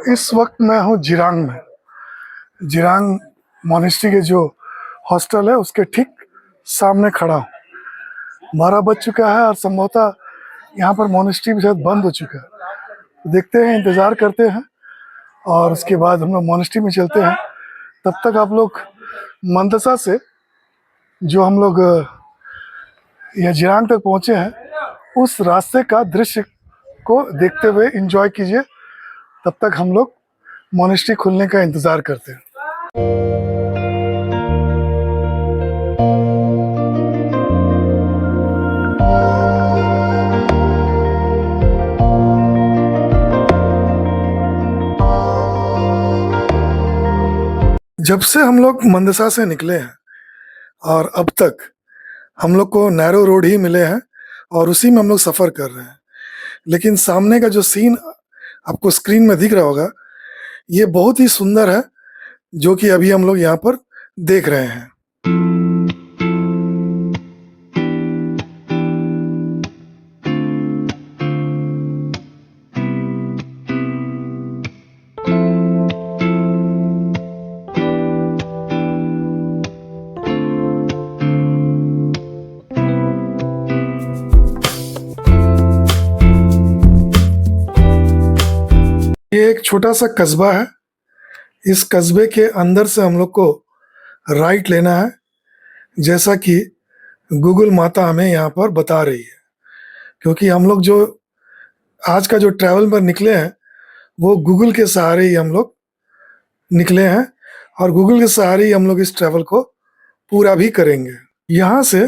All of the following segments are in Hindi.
इस वक्त मैं हूँ जिरांग में। जिरांग मोनेस्ट्री के जो हॉस्टल है उसके ठीक सामने खड़ा हूँ। 12 बज चुका है और संभवतः यहाँ पर मोनेस्ट्री भी शायद बंद हो चुका है। तो देखते हैं, इंतज़ार करते हैं और उसके बाद हम लोग मोनेस्ट्री में चलते हैं। तब तक आप लोग मंदसा से जो हम लोग यह जिरांग तक पहुँचे हैं उस रास्ते का दृश्य को देखते हुए एंजॉय कीजिए। तब तक हम लोग मोनेस्ट्री खुलने का इंतज़ार करते हैं। जब से हम लोग मंदसा से निकले हैं और अब तक हम लोग को नैरो रोड ही मिले हैं और उसी में हम लोग सफ़र कर रहे हैं। लेकिन सामने का जो सीन आपको स्क्रीन में दिख रहा होगा, ये बहुत ही सुंदर है, जो कि अभी हम लोग यहाँ पर देख रहे हैं। ये एक छोटा सा कस्बा है। इस कस्बे के अंदर से हम लोग को राइट लेना है, जैसा कि गूगल माता हमें यहाँ पर बता रही है। क्योंकि हम लोग जो आज का जो ट्रैवल पर निकले हैं वो गूगल के सहारे ही हम लोग निकले हैं और गूगल के सहारे ही हम लोग इस ट्रैवल को पूरा भी करेंगे। यहाँ से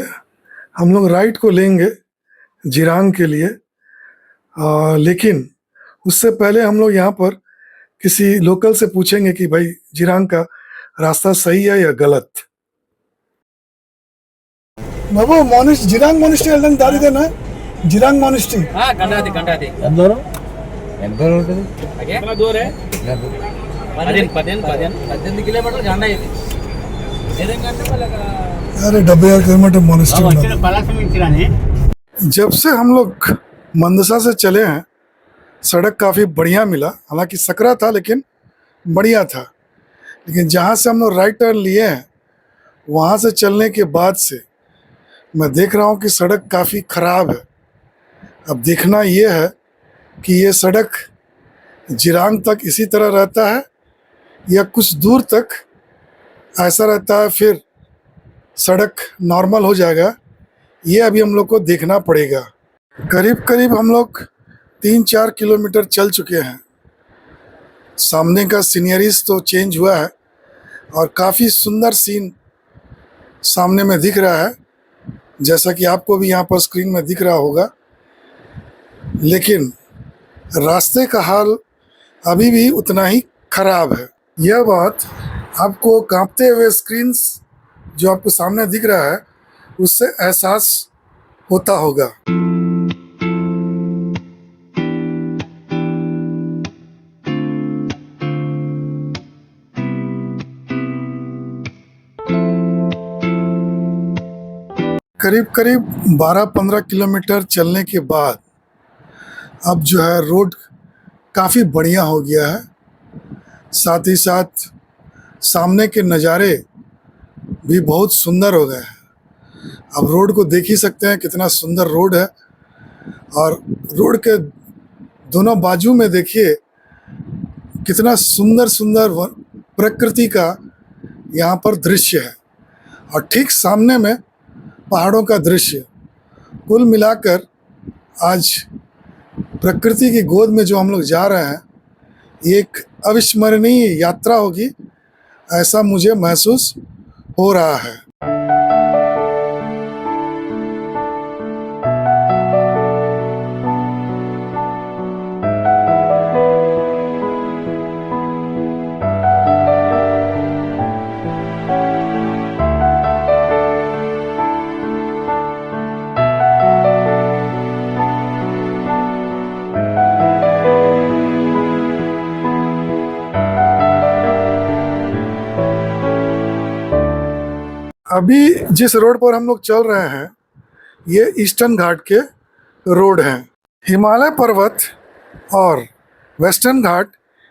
हम लोग राइट को लेंगे जिरांग के लिए, लेकिन उससे पहले हम लोग यहाँ पर किसी लोकल से पूछेंगे कि भाई जिरांग का रास्ता सही है या गलत। बाबू जिरांग मोनेस्ट्री వెళ్ళడానికి దారి ఇదేనా? जिरांग मोनेस्ट्री గంటాది ఎంత దూరం ఉంటుంది? చాలా దూరం 18 కిలోమీటర్లు గంట ఇది ఏదంటే వాళ్ళకి अरे 78 किलोमीटर मोनेस्ट्री। जब से हम लोग मंदसा से चले हैं सड़क काफ़ी बढ़िया मिला। हालांकि सकरा था लेकिन बढ़िया था। लेकिन जहाँ से हम लोग राइट टर्न लिए हैं वहाँ से चलने के बाद से मैं देख रहा हूँ कि सड़क काफ़ी ख़राब है। अब देखना ये है कि ये सड़क जिरांग तक इसी तरह रहता है या कुछ दूर तक ऐसा रहता है, फिर सड़क नॉर्मल हो जाएगा। ये अभी हम लोग को देखना पड़ेगा। करीब करीब हम लोग 3-4 किलोमीटर चल चुके हैं। सामने का सीनरीज तो चेंज हुआ है और काफ़ी सुंदर सीन सामने में दिख रहा है, जैसा कि आपको भी यहाँ पर स्क्रीन में दिख रहा होगा। लेकिन रास्ते का हाल अभी भी उतना ही ख़राब है। यह बात आपको कांपते हुए स्क्रीन्स जो आपको सामने दिख रहा है उससे एहसास होता होगा। करीब करीब 12-15 किलोमीटर चलने के बाद अब जो है रोड काफ़ी बढ़िया हो गया है। साथ ही साथ सामने के नज़ारे भी बहुत सुंदर हो गए हैं। अब रोड को देख ही सकते हैं कितना सुंदर रोड है और रोड के दोनों बाजू में देखिए कितना सुंदर सुंदर प्रकृति का यहाँ पर दृश्य है और ठीक सामने में पहाड़ों का दृश्य। कुल मिलाकर आज प्रकृति की गोद में जो हम लोग जा रहे हैं ये एक अविस्मरणीय यात्रा होगी, ऐसा मुझे महसूस हो रहा है। अभी जिस रोड पर हम लोग चल रहे हैं ये ईस्टर्न घाट के रोड हैं। हिमालय पर्वत और वेस्टर्न घाट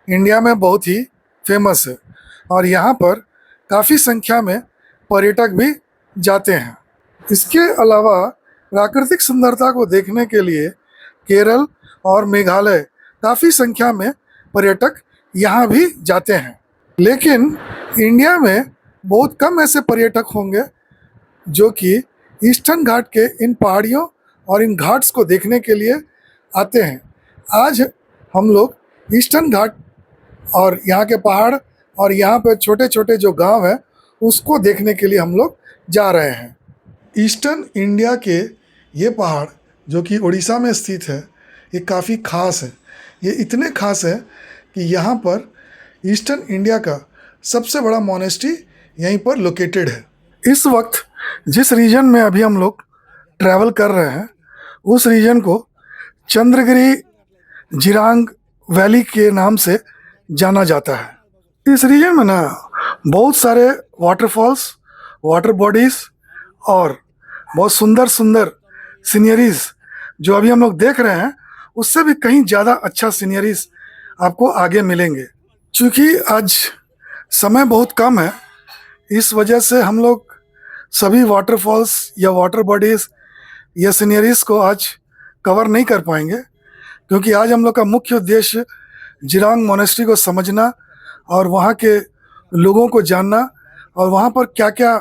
इंडिया में बहुत ही फेमस है और यहाँ पर काफ़ी संख्या में पर्यटक भी जाते हैं। इसके अलावा प्राकृतिक सुंदरता को देखने के लिए केरल और मेघालय काफ़ी संख्या में पर्यटक यहाँ भी जाते हैं। लेकिन इंडिया में बहुत कम ऐसे पर्यटक होंगे जो कि ईस्टर्न घाट के इन पहाड़ियों और इन घाट्स को देखने के लिए आते हैं। आज हम लोग ईस्टर्न घाट और यहाँ के पहाड़ और यहाँ पे छोटे छोटे जो गांव हैं उसको देखने के लिए हम लोग जा रहे हैं। ईस्टर्न इंडिया के ये पहाड़ जो कि उड़ीसा में स्थित है, ये काफ़ी ख़ास है। ये इतने ख़ास है कि यहाँ पर ईस्टर्न इंडिया का सबसे बड़ा मोनेस्ट्री यहीं पर लोकेटेड है। इस वक्त जिस रीजन में अभी हम लोग ट्रैवल कर रहे हैं उस रीजन को चंद्रगिरी जिरांग वैली के नाम से जाना जाता है। इस रीजन में ना बहुत सारे वाटरफॉल्स, वाटर बॉडीज़ और बहुत सुंदर सुंदर सीनरीज जो अभी हम लोग देख रहे हैं उससे भी कहीं ज़्यादा अच्छा सीनरीज आपको आगे मिलेंगे। चूँकि आज समय बहुत कम है, इस वजह से हम लोग सभी वाटरफॉल्स या वाटर बॉडीज़ या सीनरीज को आज कवर नहीं कर पाएंगे, क्योंकि आज हम लोग का मुख्य उद्देश्य जिरांग मोनेस्ट्री को समझना और वहाँ के लोगों को जानना और वहाँ पर क्या क्या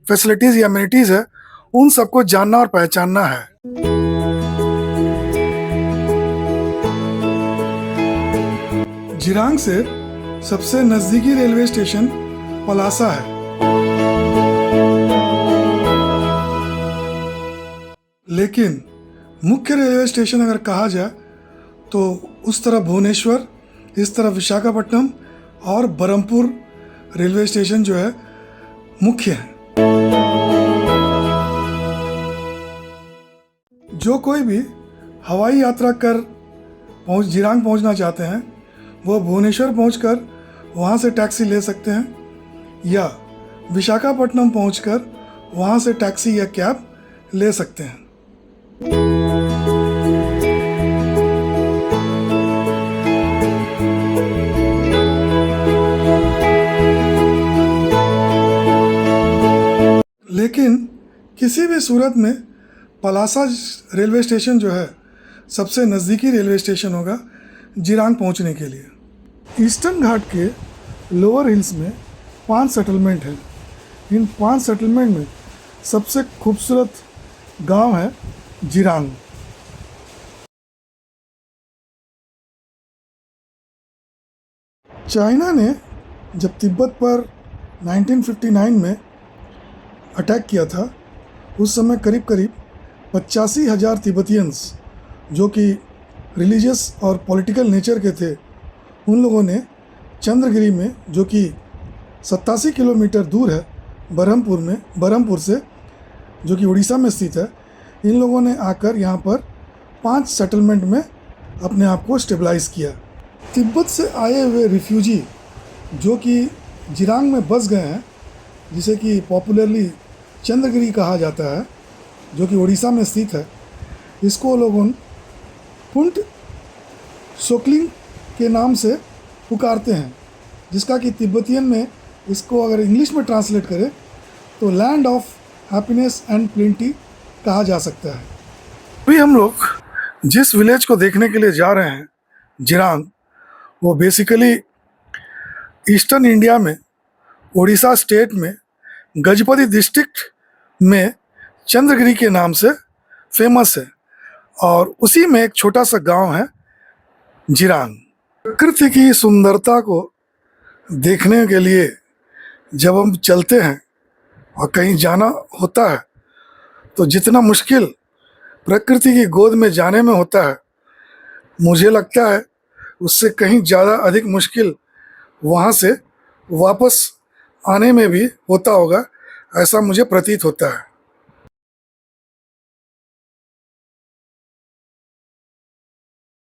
फैसिलिटीज़ या एमिनिटीज़ है उन सबको जानना और पहचानना है। जिरांग से सबसे नज़दीकी रेलवे स्टेशन पलासा है, लेकिन मुख्य रेलवे स्टेशन अगर कहा जाए तो उस तरफ भुवनेश्वर, इस तरफ विशाखापट्टनम और बरहमपुर रेलवे स्टेशन जो है मुख्य है। जो कोई भी हवाई यात्रा कर जिरांग पहुंचना चाहते हैं वो भुवनेश्वर पहुंचकर वहां से टैक्सी ले सकते हैं या विशाखापट्टनम पहुंचकर वहां से टैक्सी या कैब ले सकते हैं। लेकिन किसी भी सूरत में पलासा रेलवे स्टेशन जो है सबसे नज़दीकी रेलवे स्टेशन होगा जिरांग पहुंचने के लिए। ईस्टर्न घाट के लोअर हिल्स में 5 सेटलमेंट हैं। इन 5 सेटलमेंट में सबसे खूबसूरत गांव है जिरांग। चाइना ने जब तिब्बत पर 1959 में अटैक किया था उस समय करीब करीब 85,000 तिब्बतियंस जो कि रिलीजियस और पॉलिटिकल नेचर के थे उन लोगों ने चंद्रगिरी में, जो कि 87 किलोमीटर दूर है बरहमपुर से, जो कि उड़ीसा में स्थित है, इन लोगों ने आकर यहाँ पर 5 सेटलमेंट में अपने आप को स्टेबलाइज़ किया। तिब्बत से आए हुए रिफ्यूजी जो कि जिरांग में बस गए हैं, जिसे कि पॉपुलरली चंद्रगिरी कहा जाता है, जो कि उड़ीसा में स्थित है, इसको लोगों पुंट सोकलिंग के नाम से पुकारते हैं, जिसका कि तिब्बतियन में इसको अगर इंग्लिश में ट्रांसलेट करें तो land of happiness and plenty कहा जा सकता है। अभी हम लोग जिस विलेज को देखने के लिए जा रहे हैं जिरांग, वो बेसिकली ईस्टर्न इंडिया में उड़ीसा स्टेट में गजपति डिस्ट्रिक्ट में चंद्रगिरी के नाम से फेमस है और उसी में एक छोटा सा गांव है जिरांग। प्रकृति की सुंदरता को देखने के लिए जब हम चलते हैं और कहीं जाना होता है तो जितना मुश्किल प्रकृति की गोद में जाने में होता है, मुझे लगता है उससे कहीं ज़्यादा अधिक मुश्किल वहाँ से वापस आने में भी होता होगा, ऐसा मुझे प्रतीत होता है।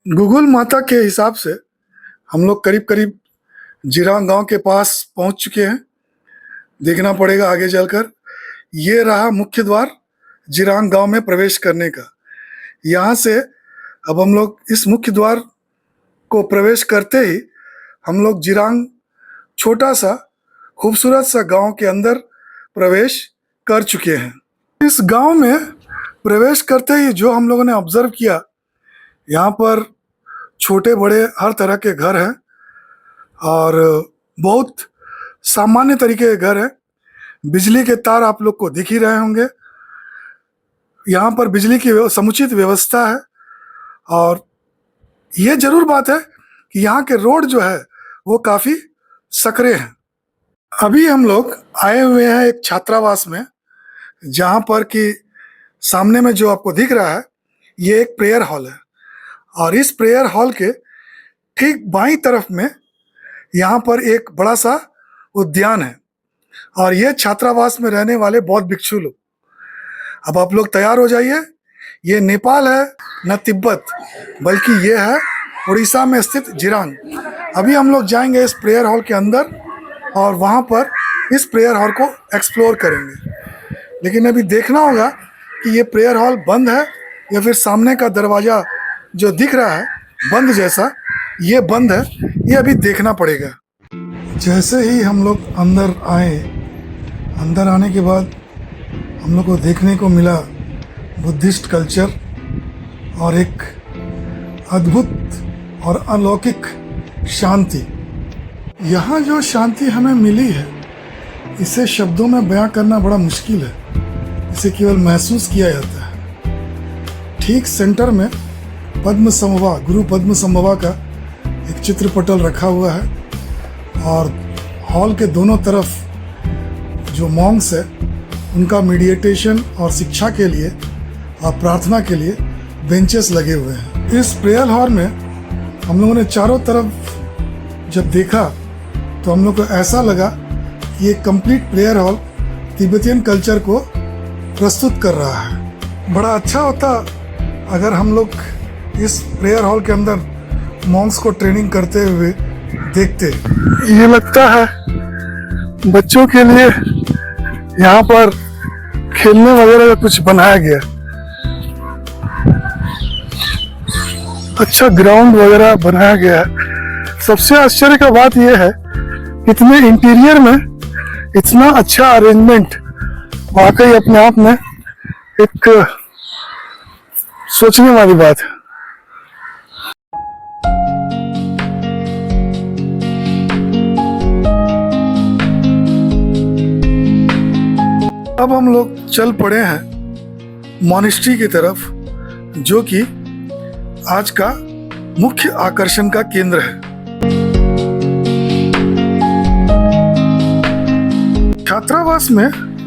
गूगल माता के हिसाब से हम लोग करीब करीब जिरांग गांव के पास पहुंच चुके हैं। देखना पड़ेगा आगे चलकर। ये रहा मुख्य द्वार जिरांग गांव में प्रवेश करने का। यहाँ से अब हम लोग इस मुख्य द्वार को प्रवेश करते ही हम लोग जिरांग छोटा सा खूबसूरत सा गांव के अंदर प्रवेश कर चुके हैं। इस गांव में प्रवेश करते ही जो हम लोगों ने ऑब्जर्व किया, यहाँ पर छोटे बड़े हर तरह के घर हैं और बहुत सामान्य तरीके के घर हैं। बिजली के तार आप लोग को दिख ही रहे होंगे। यहाँ पर बिजली की समुचित व्यवस्था है और ये जरूर बात है कि यहाँ के रोड जो है वो काफ़ी सकरे हैं। अभी हम लोग आए हुए हैं एक छात्रावास में, जहाँ पर कि सामने में जो आपको दिख रहा है ये एक प्रेयर हॉल है और इस प्रेयर हॉल के ठीक बाईं तरफ में यहाँ पर एक बड़ा सा उद्यान है और ये छात्रावास में रहने वाले बौद्ध भिक्षु लोग। अब आप लोग तैयार हो जाइए। ये नेपाल है न तिब्बत, बल्कि ये है उड़ीसा में स्थित जिरांग। अभी हम लोग जाएंगे इस प्रेयर हॉल के अंदर और वहाँ पर इस प्रेयर हॉल को एक्सप्लोर करेंगे। लेकिन अभी देखना होगा कि ये प्रेयर हॉल बंद है या फिर सामने का दरवाज़ा जो दिख रहा है बंद जैसा, ये बंद है, ये अभी देखना पड़ेगा। जैसे ही हम लोग अंदर आए, अंदर आने के बाद हम लोग को देखने को मिला बुद्धिस्ट कल्चर और एक अद्भुत और अलौकिक शांति। यहाँ जो शांति हमें मिली है इसे शब्दों में बयां करना बड़ा मुश्किल है, इसे केवल महसूस किया जाता है। ठीक सेंटर में पद्म संभवा, गुरु पद्म संभवा का एक चित्रपटल रखा हुआ है और हॉल के दोनों तरफ जो मॉन्क्स है उनका मेडिटेशन और शिक्षा के लिए और प्रार्थना के लिए बेंचेस लगे हुए हैं। इस प्रेयर हॉल में हम लोगों ने चारों तरफ जब देखा तो हम लोग को ऐसा लगा कि ये complete prayer hall Tibetan culture को प्रस्तुत कर रहा है। बड़ा अच्छा होता अगर हम लोग इस प्रेयर हॉल के अंदर मॉन्क्स को ट्रेनिंग करते हुए देखते। ये लगता है बच्चों के लिए यहाँ पर खेलने वगैरह का कुछ बनाया गया, अच्छा ग्राउंड वगैरह बनाया गया है। सबसे आश्चर्य का बात यह है इतने इंटीरियर में इतना अच्छा अरेंजमेंट वाकई अपने आप में एक सोचने वाली बात है। अब हम लोग चल पड़े हैं मॉनेस्ट्री की तरफ, जो कि आज का मुख्य आकर्षण का केंद्र है। छात्रावास में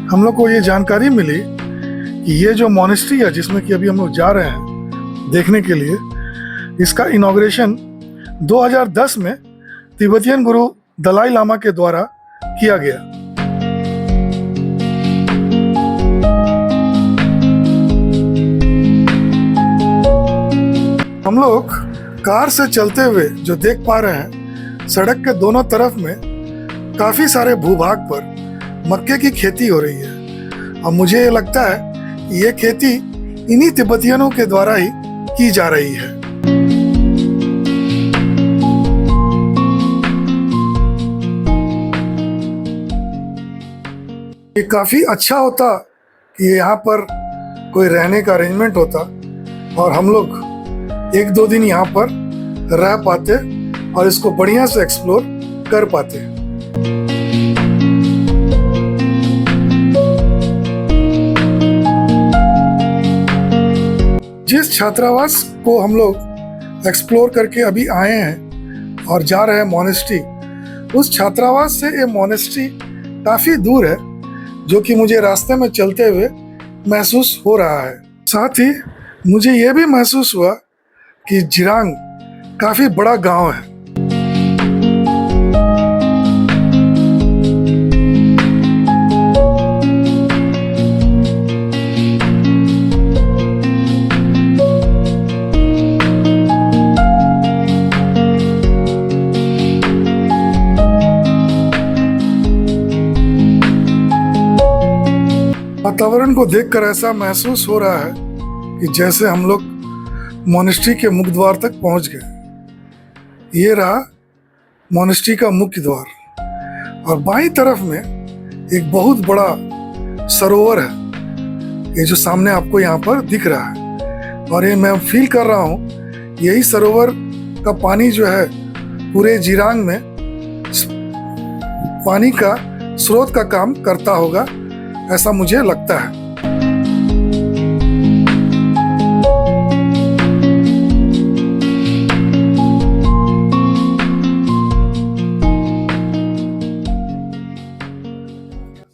हम लोग को ये जानकारी मिली कि ये जो मॉनेस्ट्री है जिसमें कि अभी हम लोग जा रहे हैं देखने के लिए, इसका इनॉग्रेशन 2010 में तिब्बतियन गुरु दलाई लामा के द्वारा किया गया। हम लोग कार से चलते हुए जो देख पा रहे हैं, सड़क के दोनों तरफ में काफी सारे भूभाग पर मक्के की खेती हो रही है और मुझे ये लगता है कि ये खेती इन्हीं तिब्बतियनों के द्वारा ही की जा रही है। ये काफी अच्छा होता कि यहाँ पर कोई रहने का अरेंजमेंट होता और हम लोग एक दो दिन यहाँ पर रह पाते और इसको बढ़िया से एक्सप्लोर कर पाते। जिस छात्रावास को हम लोग एक्सप्लोर करके अभी आए हैं और जा रहे हैं मॉनेस्ट्री, उस छात्रावास से ये मॉनेस्ट्री काफी दूर है, जो कि मुझे रास्ते में चलते हुए महसूस हो रहा है। साथ ही मुझे ये भी महसूस हुआ कि जिरांग काफी बड़ा गांव है। वातावरण को देखकर ऐसा महसूस हो रहा है कि जैसे हम लोग मॉनेस्ट्री के मुख्य द्वार तक पहुंच गए। ये रहा मोनेस्ट्री का मुख्य द्वार और बाईं तरफ में एक बहुत बड़ा सरोवर है, ये जो सामने आपको यहाँ पर दिख रहा है। और ये मैं फील कर रहा हूँ यही सरोवर का पानी जो है पूरे जिरांग में पानी का स्रोत का काम करता होगा, ऐसा मुझे लगता है।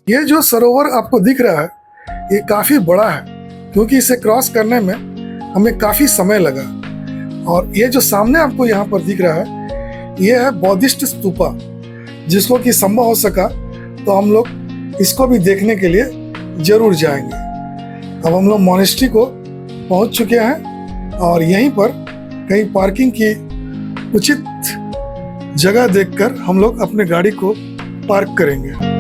ये जो सरोवर आपको दिख रहा है ये काफी बड़ा है, क्योंकि इसे क्रॉस करने में हमें काफी समय लगा। और ये जो सामने आपको यहाँ पर दिख रहा है ये है बौद्धिस्ट स्तूपा, जिसको कि संभव हो सका तो हम लोग इसको भी देखने के लिए जरूर जाएंगे। अब हम लोग मोनेस्ट्री को पहुंच चुके हैं और यहीं पर कहीं पार्किंग की उचित जगह देखकर हम लोग अपने गाड़ी को पार्क करेंगे।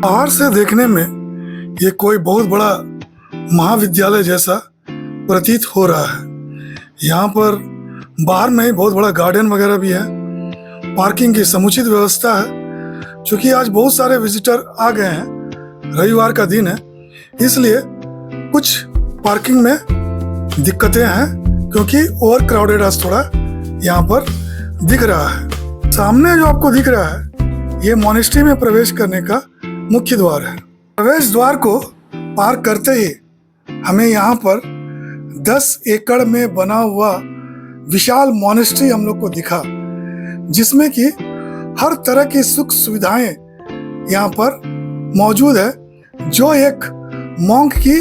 बाहर से देखने में ये कोई बहुत बड़ा महाविद्यालय जैसा प्रतीत हो रहा है। यहाँ पर बाहर में ही बहुत बड़ा गार्डन वगैरह भी है, पार्किंग की समुचित व्यवस्था है। चूंकि आज बहुत सारे विजिटर आ गए हैं, रविवार का दिन है, इसलिए कुछ पार्किंग में दिक्कतें हैं, क्योंकि ओवर क्राउडेड आज थोड़ा यहाँ पर दिख रहा है। सामने जो आपको दिख रहा है ये मोनेस्ट्री में प्रवेश करने का मुख्य द्वार है। प्रवेश द्वार को पार करते ही हमें यहाँ पर 10 एकड़ में बना हुआ विशाल मोनेस्ट्री हम लोग को दिखा, जिसमें कि हर तरह की सुख सुविधाएं यहाँ पर मौजूद है जो एक मॉन्क की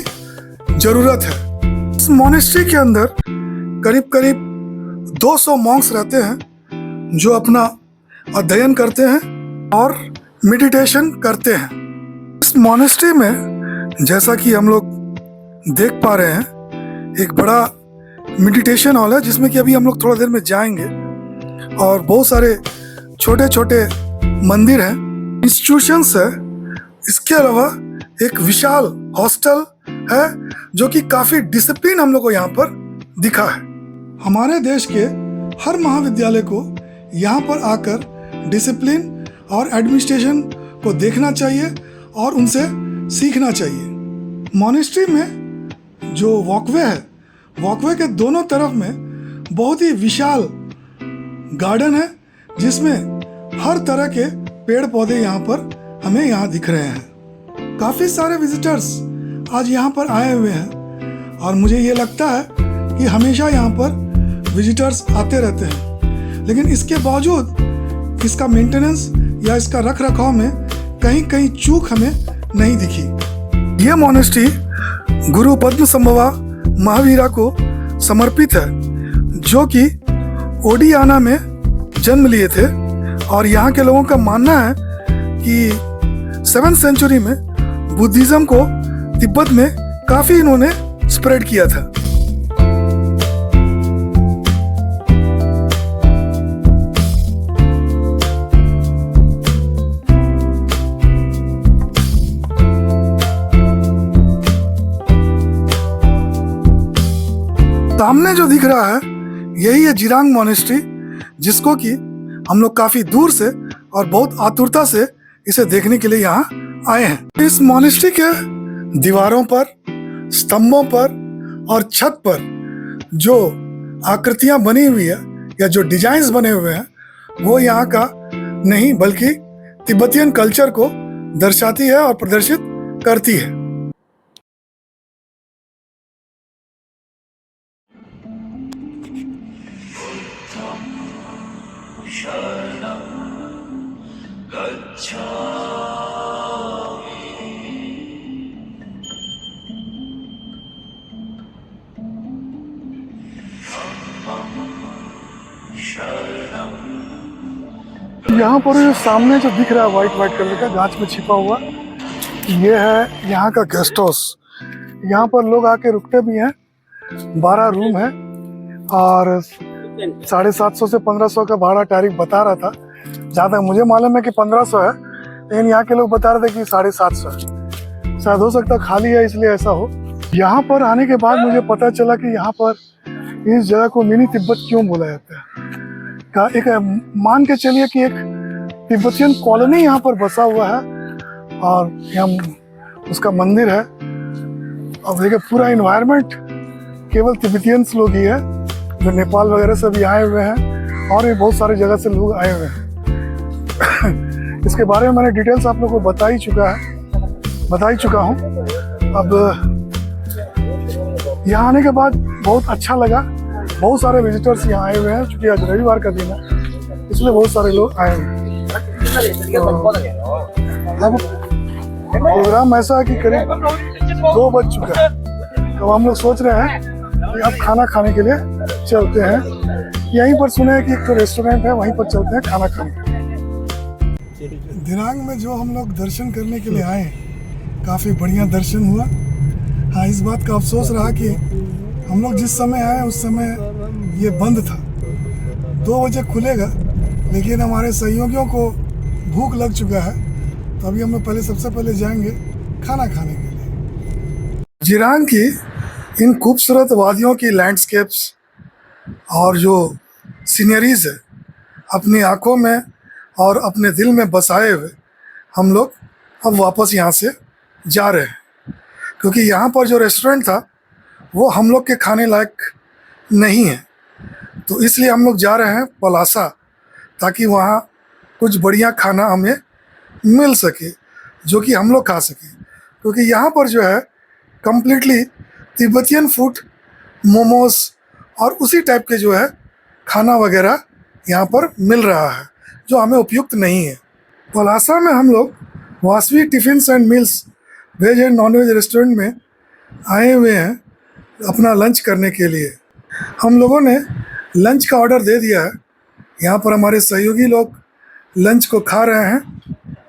जरूरत है। इस मोनेस्ट्री के अंदर करीब करीब 200 मॉन्क्स रहते हैं जो अपना अध्ययन करते हैं और मेडिटेशन करते हैं। इस मोनेस्ट्री में जैसा कि हम लोग देख पा रहे हैं एक बड़ा मेडिटेशन हॉल है, जिसमें कि अभी हम लोग थोड़ा देर में जाएंगे। और बहुत सारे छोटे छोटे मंदिर हैं, इंस्टीट्यूशंस है। इसके अलावा एक विशाल हॉस्टल है जो कि काफी डिसिप्लिन हम लोग को यहाँ पर दिखा है। हमारे देश के हर महाविद्यालय को यहाँ पर आकर डिसिप्लिन और एडमिनिस्ट्रेशन को देखना चाहिए और उनसे सीखना चाहिए। मोनेस्ट्री में जो वॉकवे है, वॉकवे के दोनों तरफ में बहुत ही विशाल गार्डन है, जिसमें हर तरह के पेड़ पौधे यहाँ पर हमें यहाँ दिख रहे हैं। काफ़ी सारे विजिटर्स आज यहाँ पर आए हुए हैं और मुझे ये लगता है कि हमेशा यहाँ पर विजिटर्स आते रहते हैं, लेकिन इसके बावजूद इसका मेंटेनेंस या इसका रख रखाव में कहीं कहीं चूक हमें नहीं दिखी। यह मोनेस्ट्री गुरु पद्म संभवा महावीरा को समर्पित है, जो कि ओडियाना में जन्म लिए थे। और यहाँ के लोगों का मानना है कि 7th सेंचुरी में बुद्धिज्म को तिब्बत में काफी इन्होंने स्प्रेड किया था। सामने जो दिख रहा है यही है जिरांग मोनेस्ट्री, जिसको कि हम लोग काफी दूर से और बहुत आतुरता से इसे देखने के लिए यहाँ आए हैं। इस मोनेस्ट्री के दीवारों पर, स्तंभों पर और छत पर जो आकृतियां बनी हुई है या जो डिजाइन्स बने हुए हैं वो यहाँ का नहीं बल्कि तिब्बतियन कल्चर को दर्शाती है और प्रदर्शित करती है। यहाँ पर जो सामने जो दिख रहा है वाइट कलर का गांच में छिपा हुआ, ये है यहाँ का गेस्ट हाउस। यहाँ पर लोग आके रुकते भी हैं। 12 रूम है और 750 से 1500 का भाड़ा टैरिफ बता रहा था। जहाँ तक मुझे मालूम है कि 1500 है, लेकिन यहाँ के लोग बता रहे थे कि 750 है। शायद हो सकता खाली है इसलिए ऐसा हो। यहाँ पर आने के बाद मुझे पता चला कि यहाँ पर इस जगह को मिनी तिब्बत क्यों बोला जाता है। का एक मान के चलिए कि एक तिब्बतियन कॉलोनी यहाँ पर बसा हुआ है और यहाँ उसका मंदिर है। अब देखिए पूरा इन्वायरमेंट केवल तिब्बतियंस लोग ही है, जो नेपाल वगैरह से भी आए हुए हैं और भी बहुत सारी जगह से लोग आए हुए हैं। इसके बारे में मैंने डिटेल्स आप लोगों को बता ही चुका हूँ। अब यहाँ आने के बाद बहुत अच्छा लगा। बहुत सारे विजिटर्स यहाँ आए हुए हैं, क्योंकि आज रविवार का दिन है इसलिए बहुत सारे लोग आए हुए हैं। अब प्रोग्राम ऐसा है कि करीब 2 बज चुका है, तो हम लोग सोच रहे हैं कि अब खाना खाने के लिए चलते हैं। यहीं पर सुने हैं कि एक तो रेस्टोरेंट है, वहीं पर चलते हैं खाना खाने के लिए। दिनांग में जो हम लोग दर्शन करने के लिए आए, काफ़ी बढ़िया दर्शन हुआ। हाँ, इस बात का अफसोस रहा कि हम लोग जिस समय आए उस समय ये बंद था। 2 बजे खुलेगा, लेकिन हमारे सहयोगियों को भूख लग चुका है, तो अभी हम लोग सबसे पहले जाएंगे खाना खाने के लिए। जिरांग की इन खूबसूरत वादियों की लैंडस्केप्स और जो सीनरीज है, अपनी आंखों में और अपने दिल में बसाए हुए हम लोग अब वापस यहाँ से जा रहे हैं, क्योंकि यहाँ पर जो रेस्टोरेंट था वो हम लोग के खाने लायक नहीं है। तो इसलिए हम लोग जा रहे हैं पलासा, ताकि वहाँ कुछ बढ़िया खाना हमें मिल सके जो कि हम लोग खा सकें, क्योंकि यहाँ पर जो है कम्प्लीटली तिब्बतियन फूड, मोमोज और उसी टाइप के जो है खाना वगैरह यहाँ पर मिल रहा है, जो हमें उपयुक्त नहीं है। पलासा में हम लोग Vasavi tiffins and meals veg and non veg restaurant में आए हुए हैं अपना लंच करने के लिए। हम लोगों ने लंच का ऑर्डर दे दिया है। यहाँ पर हमारे सहयोगी लोग लंच को खा रहे हैं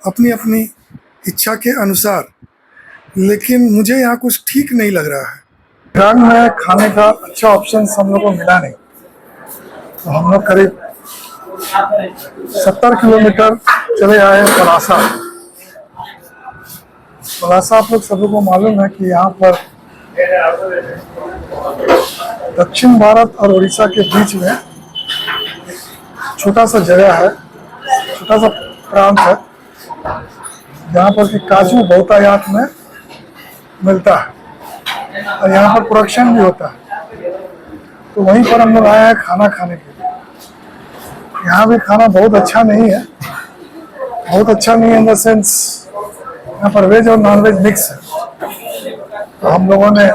अपनी अपनी इच्छा के अनुसार, लेकिन मुझे यहाँ कुछ ठीक नहीं लग रहा है। ईरान में खाने का अच्छा ऑप्शन हम लोग को मिला नहीं, तो हम लोग करीब 70 किलोमीटर चले आए हैं पलासा। पलासा आप लोग सभी को मालूम है कि यहाँ पर दक्षिण भारत और उड़ीसा के बीच में छोटा सा जगह है, छोटा सा प्रांत है, जहाँ पर कि काजू बहुतायत में मिलता है और यहाँ पर प्रोडक्शन भी होता है। तो वहीं पर हम लोग आए हैं खाना खाने के लिए। यहाँ भी खाना बहुत अच्छा नहीं है, बहुत अच्छा नहीं है इन द सेंस यहाँ पर वेज और नॉन वेज मिक्स है। तो हम लोगों ने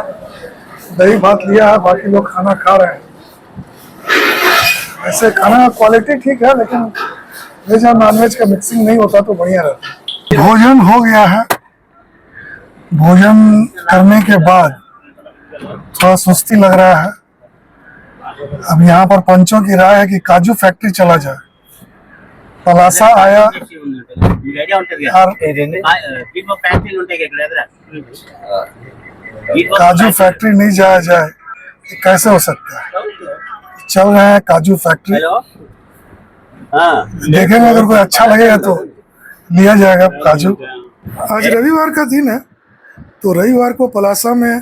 दही भात लिया है, बाकी लोग खाना खा रहे हैं। ऐसे खाना का क्वालिटी ठीक है, लेकिन वेज और नॉन वेज का मिक्सिंग नहीं होता तो बढ़िया रहता। भोजन हो गया है। भोजन करने के बाद थोड़ा सुस्ती लग रहा है। अब यहाँ पर पंचों की राय है कि काजू फैक्ट्री चला जाए। पलासा आया और काजू फैक्ट्री नहीं जाया जाए, कैसे हो सकता है। चल रहे हैं काजू फैक्ट्री, देखेंगे अगर कोई अच्छा लगेगा तो लिया जाएगा काजू। आज रविवार का दिन है, तो रविवार को पलासा में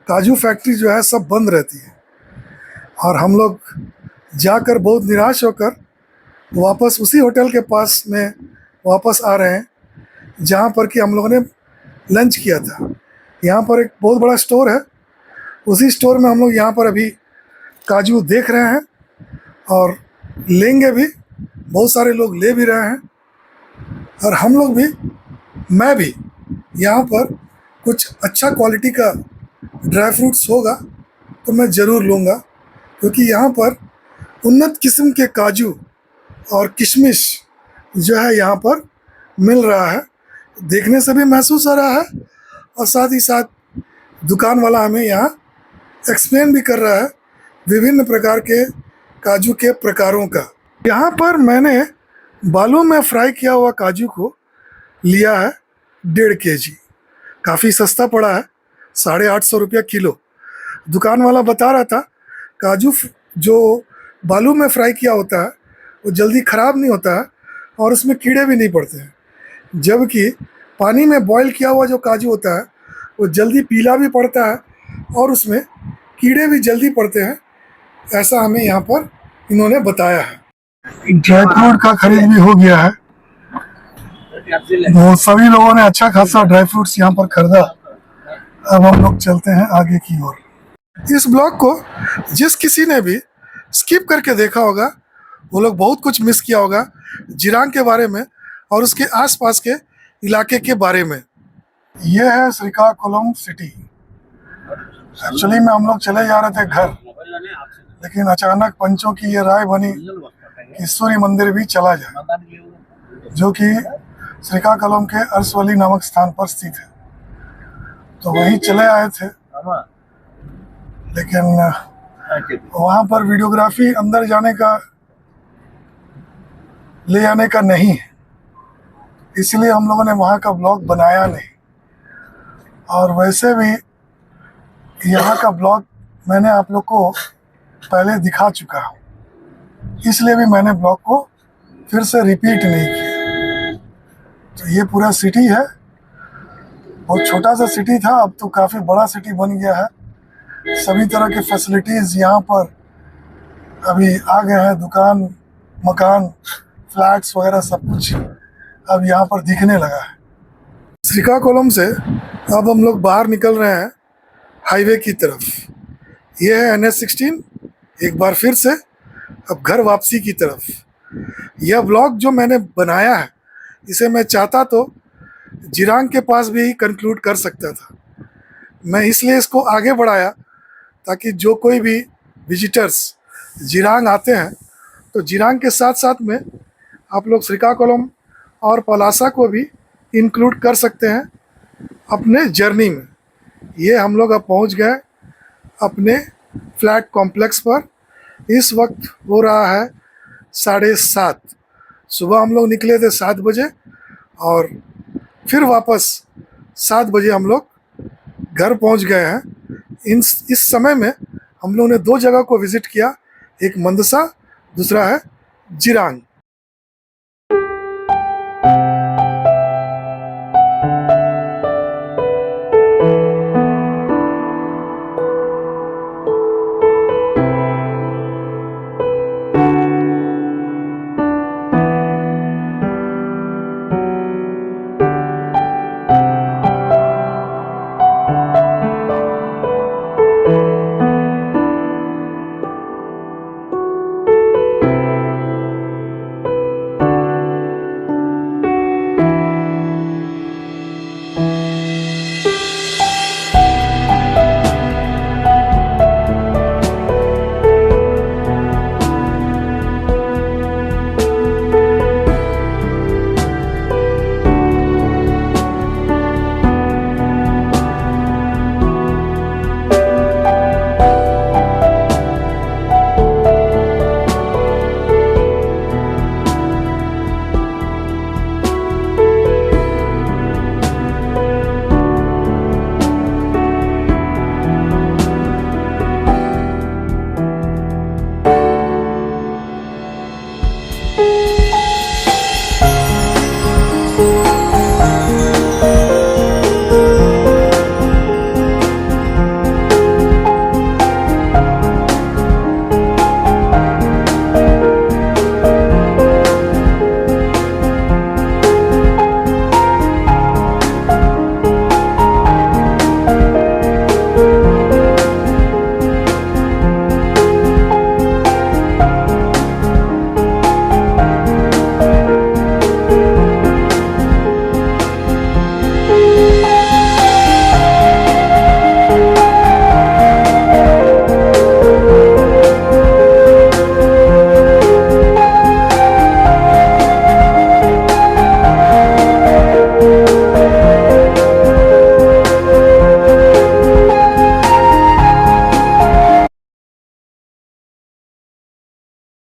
काजू फैक्ट्री जो है सब बंद रहती है, और हम लोग जाकर बहुत निराश होकर वापस उसी होटल के पास में वापस आ रहे हैं जहाँ पर कि हम लोगों ने लंच किया था। यहाँ पर एक बहुत बड़ा स्टोर है, उसी स्टोर में हम लोग यहाँ पर अभी काजू देख रहे हैं और लेंगे भी। बहुत सारे लोग ले भी रहे हैं, और हम लोग भी, मैं भी यहाँ पर कुछ अच्छा क्वालिटी का ड्राई फ्रूट्स होगा तो मैं ज़रूर लूँगा, क्योंकि यहाँ पर उन्नत किस्म के काजू और किशमिश जो है यहाँ पर मिल रहा है। देखने से भी महसूस हो रहा है, और साथ ही साथ दुकान वाला हमें यहाँ एक्सप्लेन भी कर रहा है विभिन्न प्रकार के काजू के प्रकारों का। यहाँ पर मैंने बालू में फ्राई किया हुआ काजू को लिया है 1.5 kg। काफ़ी सस्ता पड़ा है, 850 रुपया किलो। दुकान वाला बता रहा था काजू जो बालू में फ्राई किया होता है वो जल्दी ख़राब नहीं होता है और उसमें कीड़े भी नहीं पड़ते हैं, जबकि पानी में बॉईल किया हुआ जो काजू होता है वो जल्दी पीला भी पड़ता है और उसमें कीड़े भी जल्दी पड़ते हैं, ऐसा हमें यहाँ पर इन्होंने बताया है। ड्राई फ्रूट का खरीद भी हो गया है, तो सभी लोगों ने अच्छा खासा ड्राई फ्रूट्स यहाँ पर खरीदा। अब हम लोग चलते हैं आगे की ओर। इस ब्लॉग को जिस किसी ने भी स्किप करके देखा होगा वो लोग बहुत कुछ मिस किया होगा जिरांग के बारे में और उसके आसपास के इलाके के बारे में। यह है श्रीकाकुलम सिटी। एक्चुअली में हम लोग चले जा रहे थे घर, लेकिन अचानक पंचों की ये राय बनी कि सूर्य मंदिर भी चला जाए, जो कि श्रीकाकुलम के अरसवली नामक स्थान पर स्थित है। तो वहीं चले आए थे, लेकिन वहाँ पर वीडियोग्राफी अंदर जाने का ले आने का नहीं है, इसलिए हम लोगों ने वहाँ का ब्लॉग बनाया नहीं। और वैसे भी यहाँ का ब्लॉग मैंने आप लोग को पहले दिखा चुका हूँ, इसलिए भी मैंने ब्लॉग को फिर से रिपीट नहीं किया। तो ये पूरा सिटी है, बहुत छोटा सा सिटी था, अब तो काफ़ी बड़ा सिटी बन गया है। सभी तरह के फैसिलिटीज़ यहाँ पर अभी आ गए हैं, दुकान, मकान, फ्लैट्स वगैरह सब कुछ अब यहाँ पर दिखने लगा है। श्रीकाकुलम से अब हम लोग बाहर निकल रहे हैं हाईवे की तरफ। ये है NH-16, एक बार फिर से अब घर वापसी की तरफ। यह ब्लॉग जो मैंने बनाया है इसे मैं चाहता तो जिरांग के पास भी कंक्लूड कर सकता था। मैं इसलिए इसको आगे बढ़ाया ताकि जो कोई भी विजिटर्स जिरांग आते हैं तो जिरांग के साथ साथ में आप लोग श्रीकाकुलम और पलासा को भी इंक्लूड कर सकते हैं अपने जर्नी में। ये हम लोग अब पहुंच गए अपने फ्लैट कॉम्प्लेक्स पर। इस वक्त हो रहा है 7:30। सुबह हम लोग निकले थे 7 बजे और फिर वापस 7 बजे हम लोग घर पहुंच गए हैं। इस समय में हम लोगों ने 2 जगह को विज़िट किया, एक मंदसा, दूसरा है जिरांग।